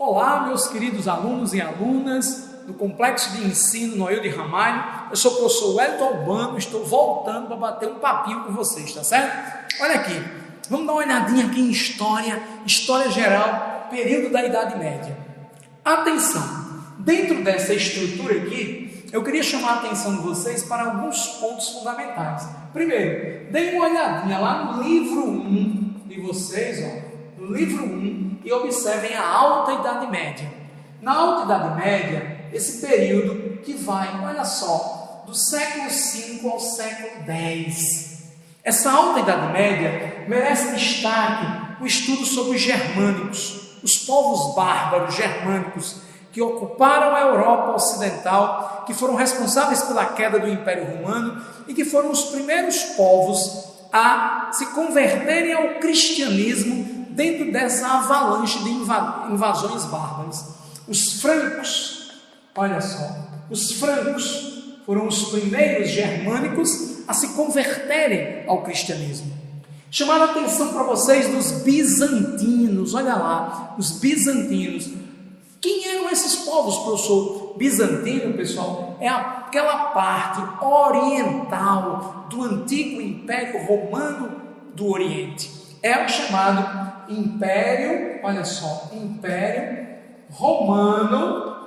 Olá, meus queridos alunos e alunas do Complexo de Ensino Noel de Ramalho. Eu sou o professor Wellington Albano, estou voltando para bater um papinho com vocês, tá certo? Olha aqui, vamos dar uma olhadinha aqui em história geral, período da Idade Média. Atenção, dentro dessa estrutura aqui, eu queria chamar a atenção de vocês para alguns pontos fundamentais. Primeiro, deem uma olhadinha lá no livro 1 de vocês, ó, no livro 1, e observem a Alta Idade Média. Na Alta Idade Média, esse período que vai, olha só, do século V ao século X. Essa Alta Idade Média merece destaque o estudo sobre os germânicos, os povos bárbaros germânicos que ocuparam a Europa Ocidental, que foram responsáveis pela queda do Império Romano e que foram os primeiros povos a se converterem ao cristianismo dentro dessa avalanche de invasões bárbaras. Os francos, olha só, os francos foram os primeiros germânicos a se converterem ao cristianismo. Chamaram a atenção para vocês dos bizantinos, olha lá, os bizantinos. Quem eram esses povos, professor? Bizantino, pessoal, é aquela parte oriental do antigo Império Romano do Oriente. É o chamado Império, olha só, Império Romano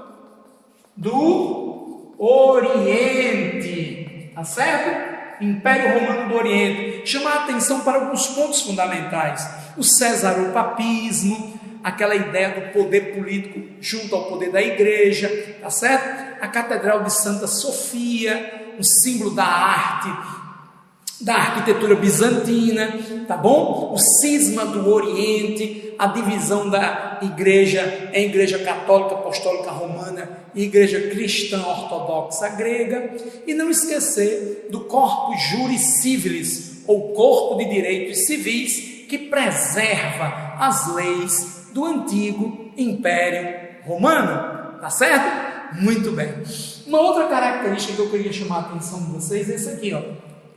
do Oriente, tá certo? Império Romano do Oriente. Chamar a atenção para alguns pontos fundamentais. O cesaropapismo, aquela ideia do poder político junto ao poder da igreja, tá certo? A Catedral de Santa Sofia, um símbolo da arte, da arquitetura bizantina, tá bom? O cisma do Oriente, a divisão da igreja em igreja católica apostólica romana e igreja cristã ortodoxa grega, e não esquecer do corpus juris civilis, ou corpo de direitos civis, que preserva as leis do antigo Império Romano, tá certo? Muito bem. Uma outra característica que eu queria chamar a atenção de vocês é esse aqui, ó.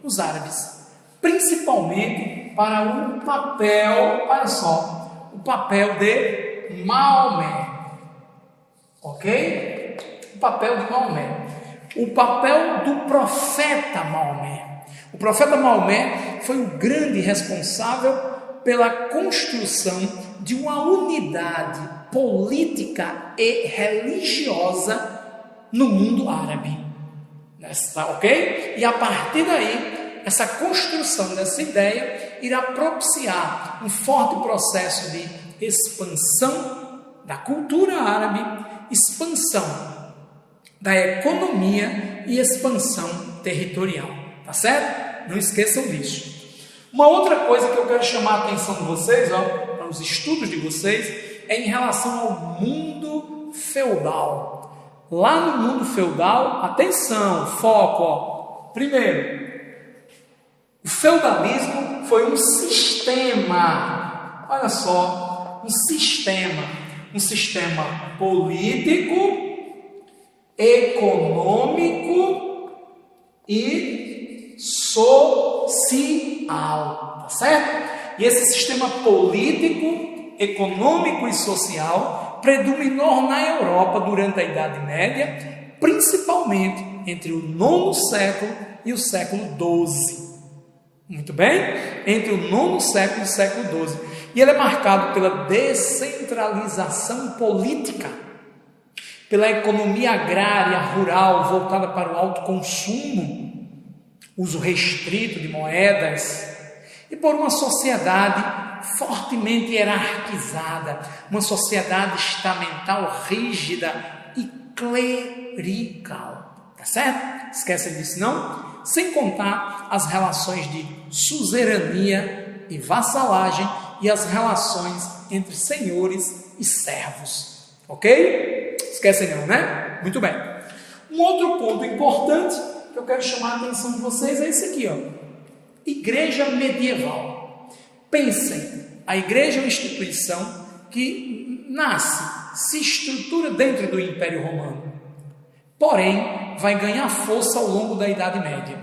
Os árabes, principalmente para um papel, olha só, o papel de Maomé, ok? O papel de Maomé, o papel do profeta Maomé. O profeta Maomé foi o grande responsável pela construção de uma unidade política e religiosa no mundo árabe. Ok? E a partir daí, essa construção dessa ideia irá propiciar um forte processo de expansão da cultura árabe, expansão da economia e expansão territorial, tá certo? Não esqueçam disso. Uma outra coisa que eu quero chamar a atenção de vocês, ó, para os estudos de vocês, é em relação ao mundo feudal. Lá no mundo feudal, atenção, foco, ó. Primeiro, o feudalismo foi um sistema, olha só, um sistema político, econômico e social, tá certo? E esse sistema político, econômico e social predominou na Europa durante a Idade Média, principalmente entre o IX século e o século XII. Muito bem? Entre o IX século e o século XII. E ele é marcado pela descentralização política, pela economia agrária rural voltada para o alto consumo, uso restrito de moedas, e por uma sociedade fortemente hierarquizada, uma sociedade estamental rígida e clerical, tá certo? Esquecem disso não? Sem contar as relações de suzerania e vassalagem e as relações entre senhores e servos, ok? Esquecem não, né? Muito bem. Um outro ponto importante que eu quero chamar a atenção de vocês é esse aqui, ó. Igreja medieval. Pensem, a igreja é uma instituição que nasce, se estrutura dentro do Império Romano, porém vai ganhar força ao longo da Idade Média.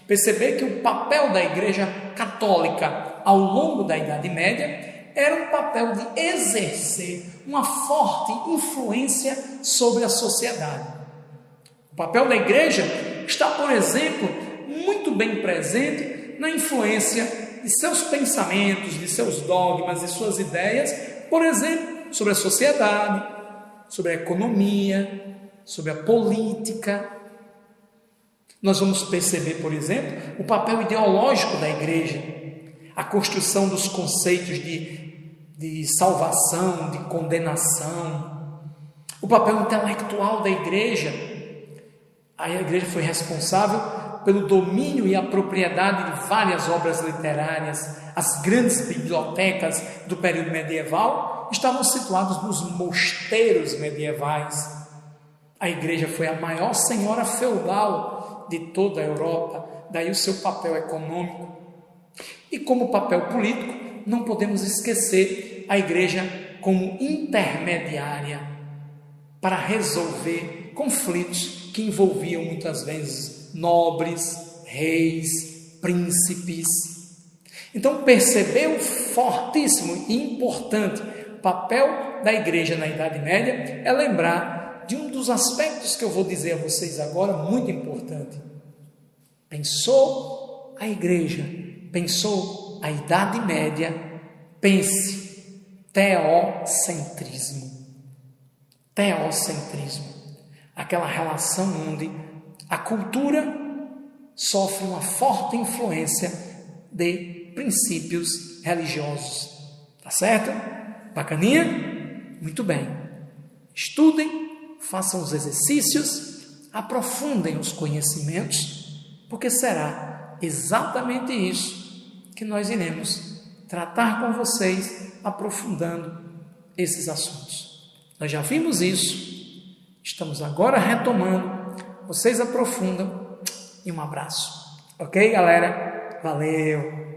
Perceber que o papel da igreja católica ao longo da Idade Média era um papel de exercer uma forte influência sobre a sociedade. O papel da igreja está, por exemplo, muito bem presente na influência de seus pensamentos, de seus dogmas e suas ideias, por exemplo, sobre a sociedade, sobre a economia, sobre a política. Nós vamos perceber, por exemplo, o papel ideológico da igreja, a construção dos conceitos de salvação, de condenação, o papel intelectual da igreja. A igreja foi responsável pelo domínio e a propriedade de várias obras literárias. As grandes bibliotecas do período medieval estavam situadas nos mosteiros medievais. A igreja foi a maior senhora feudal de toda a Europa, daí o seu papel econômico. E como papel político, não podemos esquecer a igreja como intermediária para resolver conflitos que envolviam muitas vezes nobres, reis, príncipes. Então, perceber o fortíssimo e importante papel da igreja na Idade Média é lembrar de um dos aspectos que eu vou dizer a vocês agora, muito importante. Pensou a igreja, pensou a Idade Média, pense teocentrismo. Teocentrismo. Aquela relação onde a cultura sofre uma forte influência de princípios religiosos. Tá certo? Bacaninha? Muito bem. Estudem, façam os exercícios, aprofundem os conhecimentos, porque será exatamente isso que nós iremos tratar com vocês, aprofundando esses assuntos. Nós já vimos isso. Estamos agora retomando, vocês aprofundam e um abraço. Ok, galera? Valeu!